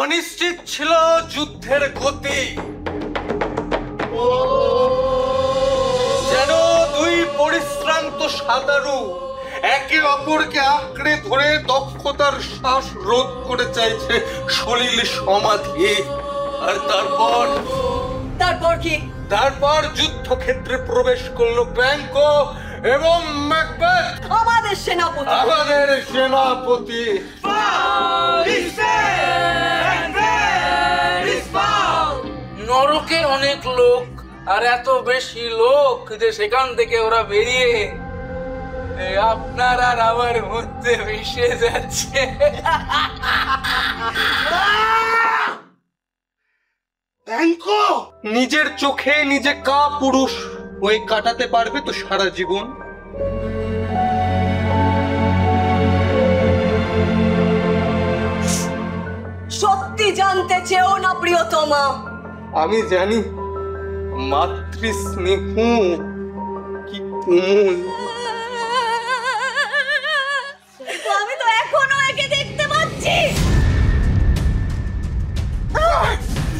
অনিশ্চিত ছিল যুদ্ধের গতি, যেন দুই পরিশ্রান্ত সাঁতারু একে অপরকে আঁকড়ে ধরে দক্ষতার শ্বাস রোধ করে চাইছে সলিল সমাধি। আর তারপর কি? তারপর যুদ্ধক্ষেত্রে প্রবেশ করলো ব্যাংকো এবং ম্যাকবেথ, আমাদের সেনাপতি। নরকে অনেক লোক, আর এত বেশি লোক যে সেখান থেকে ওরা বেরিয়ে আপনার আর আমার মধ্যে মিশে যাচ্ছে। নিজের চোখে নিজে কা পুরুষ ওই কাটাতে পারবে তো সারা জীবন? সত্যি জানতে চেও না প্রিয়তমা? আমি জানি মাতৃস্নেহ কি কোমল। আমি তো এখনো একে দেখতে পাচ্ছি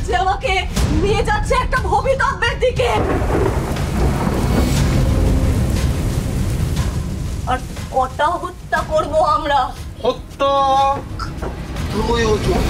যে আমাকে নিয়ে যাচ্ছে একটা ভবিতব্যের দিকে। আর কটা হত্যা করবো আমরা? হত্যা প্রয়োজন।